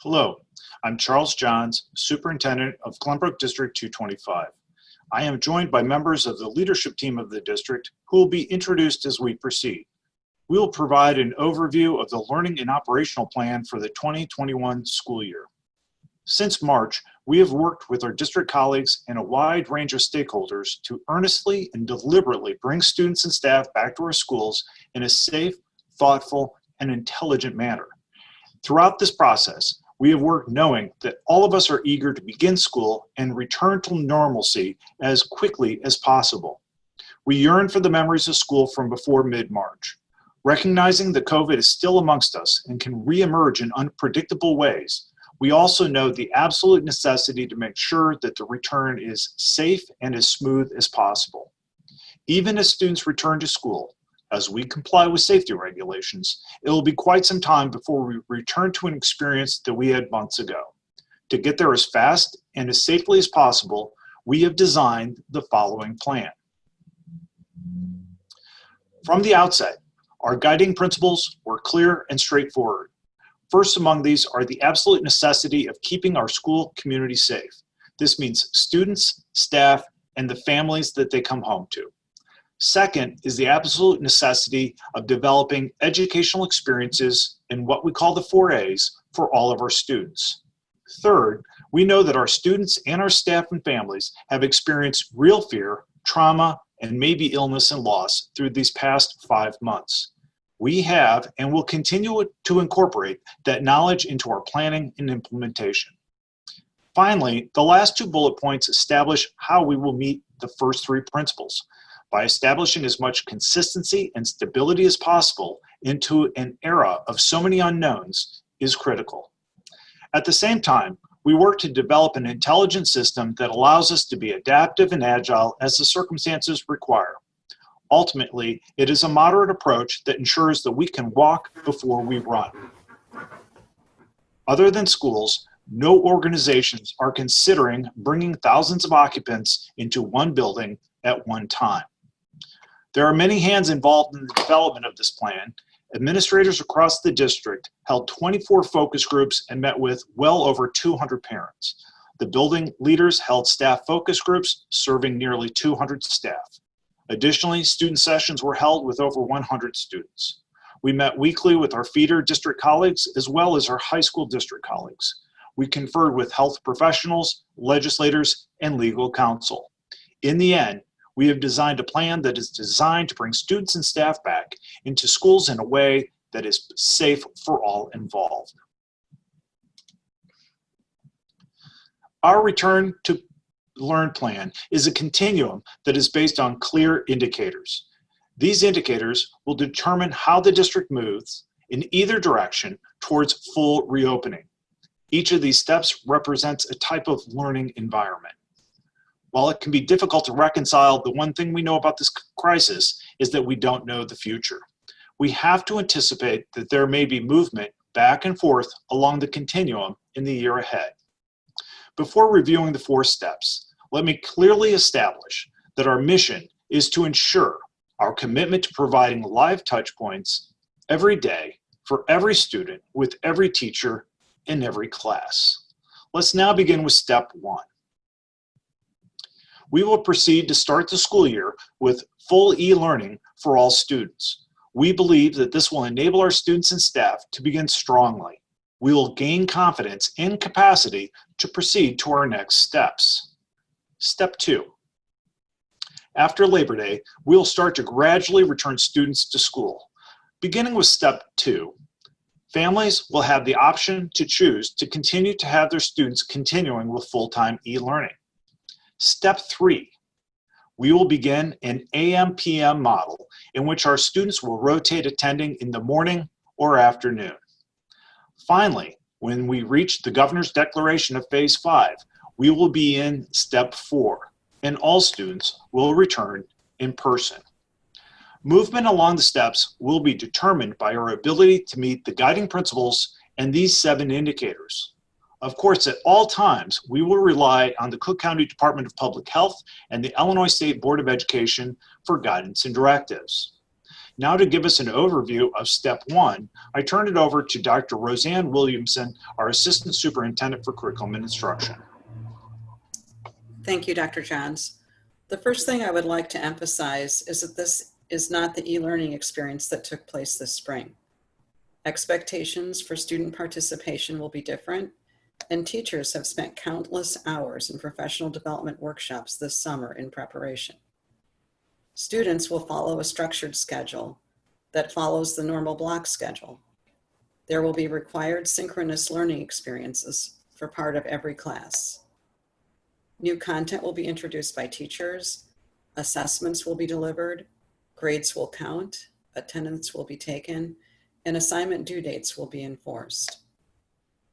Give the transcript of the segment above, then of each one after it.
Hello, I'm Charles Johns, Superintendent of Glenbrook District 225. I am joined by members of the leadership team of the district who will be introduced as we proceed. We will provide an overview of the Learning and Operational Plan for the 2021 school year. Since March, we have worked with our district colleagues and a wide range of stakeholders to earnestly and deliberately bring students and staff back to our schools in a safe, thoughtful, and intelligent manner. Throughout this process, we have worked knowing that all of us are eager to begin school and return to normalcy as quickly as possible. We yearn for the memories of school from before mid-March. Recognizing that COVID is still amongst us and can reemerge in unpredictable ways, we also know the absolute necessity to make sure that the return is safe and as smooth as possible. Even as students return to school, as we comply with safety regulations, it will be quite some time before we return to an experience that we had months ago. To get there as fast and as safely as possible, we have designed the following plan. From the outset, our guiding principles were clear and straightforward. First among these are the absolute necessity of keeping our school community safe. This means students, staff, and the families that they come home to. Second is the absolute necessity of developing educational experiences in what we call the 4 A's for all of our students. Third, we know that our students and our staff and families have experienced real fear, trauma, and maybe illness and loss through these past 5 months. We have and will continue to incorporate that knowledge into our planning and implementation. Finally, the last 2 bullet points establish how we will meet the first 3 principles by establishing as much consistency and stability as possible into an era of so many unknowns is critical. At the same time, we work to develop an intelligent system that allows us to be adaptive and agile as the circumstances require. Ultimately, it is a moderate approach that ensures that we can walk before we run. Other than schools, no organizations are considering bringing thousands of occupants into one building at one time. There are many hands involved in the development of this plan. Administrators across the district held 24 focus groups and met with well over 200 parents. The building leaders held staff focus groups serving nearly 200 staff. Additionally, student sessions were held with over 100 students. We met weekly with our feeder district colleagues as well as our high school district colleagues. We conferred with health professionals, legislators, and legal counsel. In the end, we have designed a plan that is designed to bring students and staff back into schools in a way that is safe for all involved. Our Return to Learn plan is a continuum that is based on clear indicators. These indicators will determine how the district moves in either direction towards full reopening. Each of these steps represents a type of learning environment. While it can be difficult to reconcile, the one thing we know about this crisis is that we don't know the future. We have to anticipate that there may be movement back and forth along the continuum in the year ahead. Before reviewing the 4 steps, let me clearly establish that our mission is to ensure our commitment to providing live touch points every day for every student with every teacher in every class. Let's now begin with step 1. We will proceed to start the school year with full e-learning for all students. We believe that this will enable our students and staff to begin strongly. We will gain confidence and capacity to proceed to our next steps. Step 2. After Labor Day, we will start to gradually return students to school. Beginning with step 2, families will have the option to choose to continue to have their students continuing with full-time e-learning. Step 3, we will begin an AM/PM model in which our students will rotate attending in the morning or afternoon. Finally, when we reach the governor's declaration of phase 5, we will be in step 4, and all students will return in person. Movement along the steps will be determined by our ability to meet the guiding principles and these 7 indicators. Of course, at all times, we will rely on the Cook County Department of Public Health and the Illinois State Board of Education for guidance and directives. Now to give us an overview of Step 1, I turn it over to Dr. Roseanne Williamson, our Assistant Superintendent for Curriculum and Instruction. Thank you, Dr. Johns. The first thing I would like to emphasize is that this is not the e-learning experience that took place this spring. Expectations for student participation will be different, and teachers have spent countless hours in professional development workshops this summer in preparation. Students will follow a structured schedule that follows the normal block schedule. There will be required synchronous learning experiences for part of every class. New content will be introduced by teachers, assessments will be delivered, grades will count, attendance will be taken, and assignment due dates will be enforced.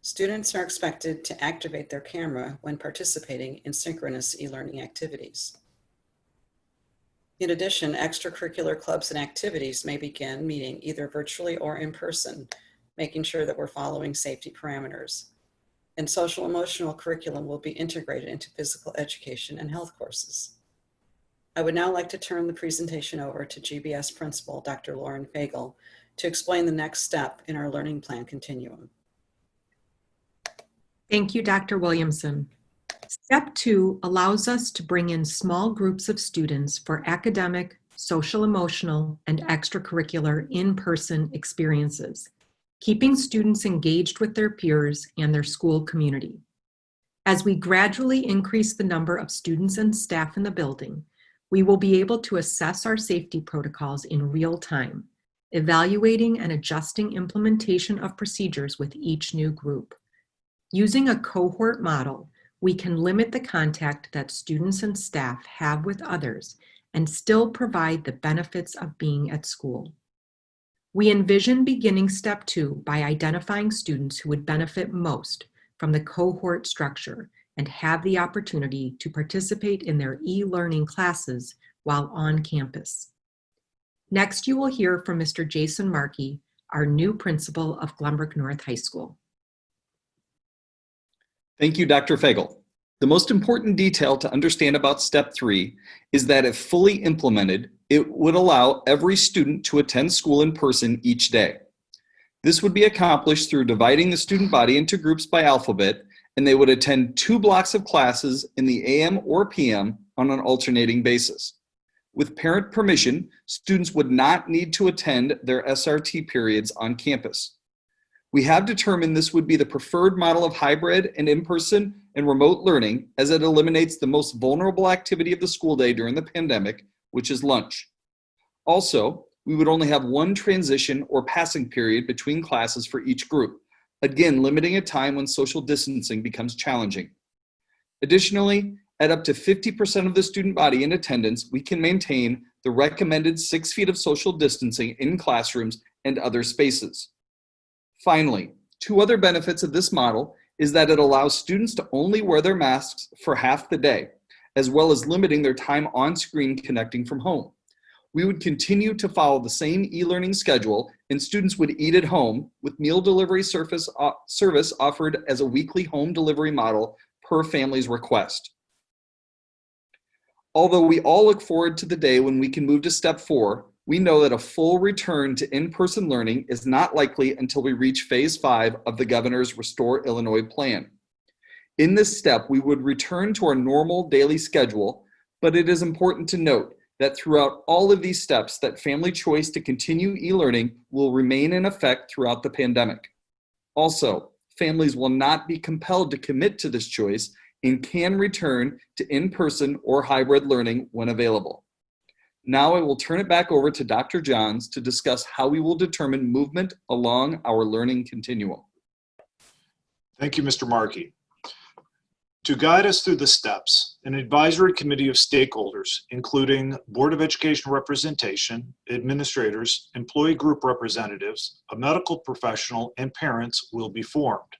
Students are expected to activate their camera when participating in synchronous e-learning activities. In addition, extracurricular clubs and activities may begin meeting either virtually or in person, making sure that we're following safety parameters. And social emotional curriculum will be integrated into physical education and health courses. I would now like to turn the presentation over to GBS Principal, Dr. Lauren Fagel, to explain the next step in our learning plan continuum. Thank you, Dr. Williamson. Step 2 allows us to bring in small groups of students for academic, social emotional, and extracurricular in-person experiences, keeping students engaged with their peers and their school community. As we gradually increase the number of students and staff in the building, we will be able to assess our safety protocols in real time, evaluating and adjusting implementation of procedures with each new group. Using a cohort model, we can limit the contact that students and staff have with others and still provide the benefits of being at school. We envision beginning Step 2 by identifying students who would benefit most from the cohort structure and have the opportunity to participate in their e-learning classes while on campus. Next, you will hear from Mr. Jason Markey, our new principal of Glenbrook North High School. Thank you, Dr. Fagel. The most important detail to understand about Step 3 is that if fully implemented, it would allow every student to attend school in person each day. This would be accomplished through dividing the student body into groups by alphabet, and they would attend 2 blocks of classes in the AM or PM on an alternating basis. With parent permission, students would not need to attend their SRT periods on campus. We have determined this would be the preferred model of hybrid and in-person and remote learning, as it eliminates the most vulnerable activity of the school day during the pandemic, which is lunch. Also, we would only have 1 transition or passing period between classes for each group, again limiting a time when social distancing becomes challenging. Additionally, at up to 50% of the student body in attendance, we can maintain the recommended 6 feet of social distancing in classrooms and other spaces. Finally, 2 other benefits of this model is that it allows students to only wear their masks for half the day, as well as limiting their time on screen connecting from home. We would continue to follow the same e-learning schedule, and students would eat at home with meal delivery service offered as a weekly home delivery model per family's request. Although we all look forward to the day when we can move to Step 4, we know that a full return to in-person learning is not likely until we reach Phase 5 of the Governor's Restore Illinois plan. In this step, we would return to our normal daily schedule, but it is important to note that throughout all of these steps, that family choice to continue e-learning will remain in effect throughout the pandemic. Also, families will not be compelled to commit to this choice and can return to in-person or hybrid learning when available. Now I will turn it back over to Dr. Johns to discuss how we will determine movement along our learning continuum. Thank you, Mr. Markey. To guide us through the steps, an advisory committee of stakeholders, including Board of Education representation, administrators, employee group representatives, a medical professional, and parents will be formed.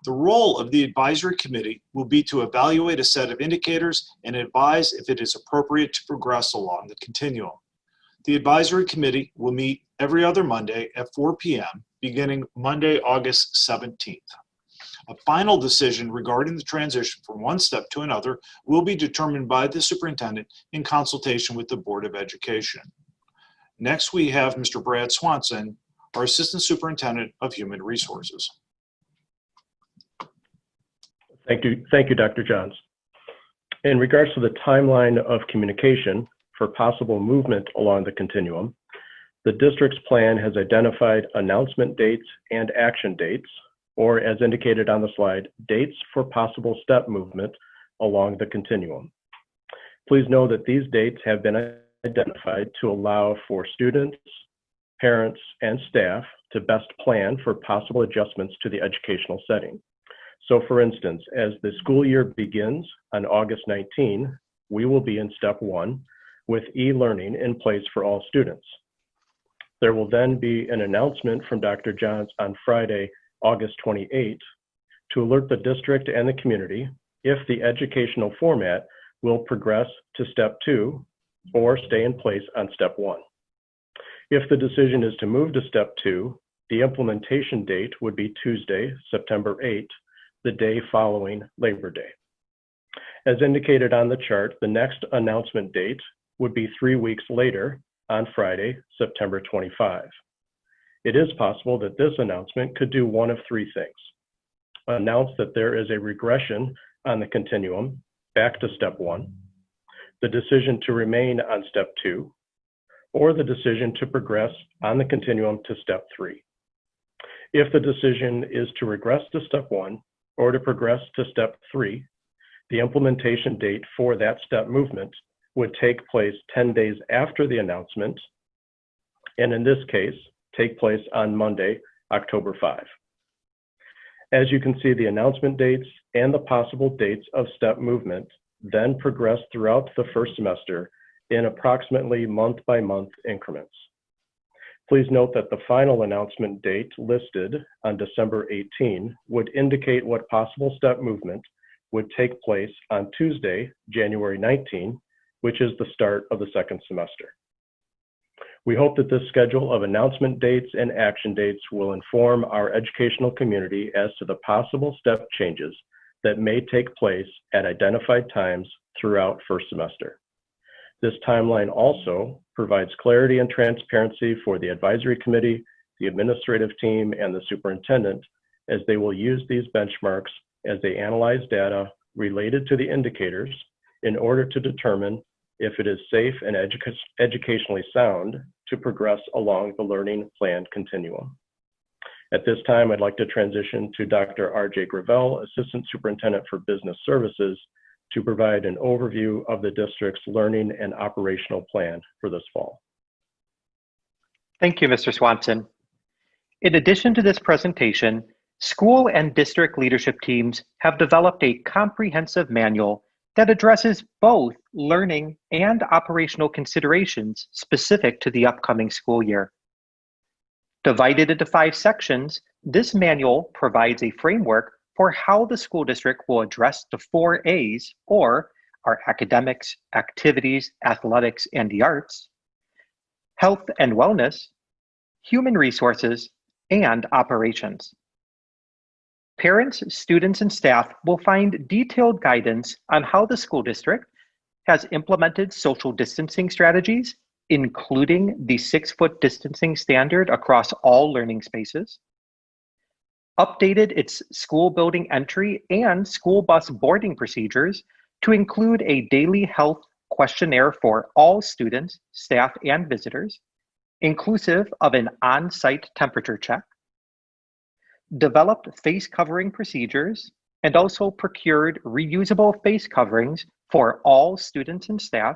The role of the advisory committee will be to evaluate a set of indicators and advise if it is appropriate to progress along the continuum. The advisory committee will meet every other Monday at 4 p.m. beginning Monday, August 17th. A final decision regarding the transition from one step to another will be determined by the superintendent in consultation with the Board of Education. Next, we have Mr. Brad Swanson, our Assistant Superintendent of Human Resources. Thank you, Dr. Johns. In regards to the timeline of communication for possible movement along the continuum, the district's plan has identified announcement dates and action dates, or as indicated on the slide, dates for possible step movement along the continuum. Please know that these dates have been identified to allow for students, parents, and staff to best plan for possible adjustments to the educational setting. So for instance, as the school year begins on August 19, we will be in step 1 with e-learning in place for all students. There will then be an announcement from Dr. Johns on Friday, August 28, to alert the district and the community if the educational format will progress to step 2 or stay in place on step 1. If the decision is to move to step 2, the implementation date would be Tuesday, September 8, the day following Labor Day. As indicated on the chart, the next announcement date would be 3 weeks later on Friday, September 25. It is possible that this announcement could do one of 3 things. Announce that there is a regression on the continuum back to step 1, the decision to remain on step 2, or the decision to progress on the continuum to step 3. If the decision is to regress to step 1 or to progress to step 3, the implementation date for that step movement would take place 10 days after the announcement, and in this case, take place on Monday, October 5. As you can see, the announcement dates and the possible dates of step movement then progress throughout the first semester in approximately month-by-month increments. Please note that the final announcement date listed on December 18 would indicate what possible step movement would take place on Tuesday, January 19, which is the start of the second semester. We hope that this schedule of announcement dates and action dates will inform our educational community as to the possible step changes that may take place at identified times throughout first semester. This timeline also provides clarity and transparency for the advisory committee, the administrative team, and the superintendent, as they will use these benchmarks as they analyze data related to the indicators in order to determine if it is safe and educationally sound to progress along the learning plan continuum. At this time, I'd like to transition to Dr. R.J. Gravel, Assistant Superintendent for Business Services, to provide an overview of the district's learning and operational plan for this fall. Thank you, Mr. Swanson. In addition to this presentation, school and district leadership teams have developed a comprehensive manual that addresses both learning and operational considerations specific to the upcoming school year. Divided into 5 sections, this manual provides a framework for how the school district will address the 4 A's, or our academics, activities, athletics, and the arts, health and wellness, human resources, and operations. Parents, students, and staff will find detailed guidance on how the school district has implemented social distancing strategies, including the 6-foot distancing standard across all learning spaces, updated its school building entry and school bus boarding procedures to include a daily health questionnaire for all students, staff, and visitors, inclusive of an on-site temperature check, developed face covering procedures, and also procured reusable face coverings for all students and staff,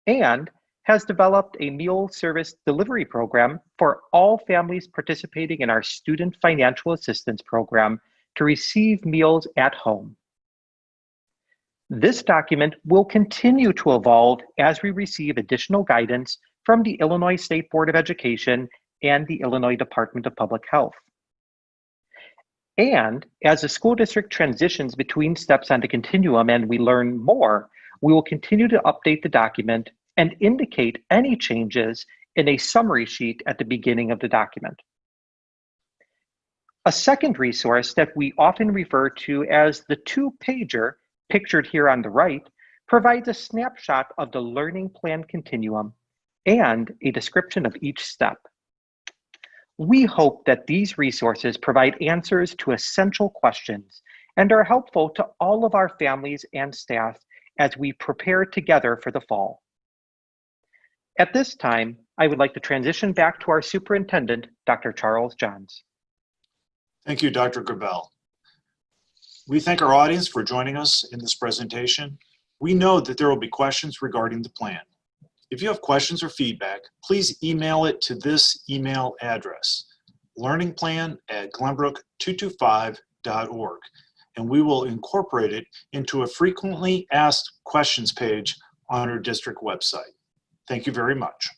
and has developed a meal service delivery program for all families participating in our Student Financial Assistance Program to receive meals at home. This document will continue to evolve as we receive additional guidance from the Illinois State Board of Education and the Illinois Department of Public Health. And as the school district transitions between steps on the continuum and we learn more, we will continue to update the document and indicate any changes in a summary sheet at the beginning of the document. A second resource that we often refer to as the 2-pager, pictured here on the right, provides a snapshot of the learning plan continuum and a description of each step. We hope that these resources provide answers to essential questions and are helpful to all of our families and staff as we prepare together for the fall. At this time, I would like to transition back to our superintendent, Dr. Charles Johns. Thank you, Dr. Gravel. We thank our audience for joining us in this presentation. We know that there will be questions regarding the plan. If you have questions or feedback, please email it to this email address, learningplan@glenbrook225.org, and we will incorporate it into a frequently asked questions page on our district website. Thank you very much.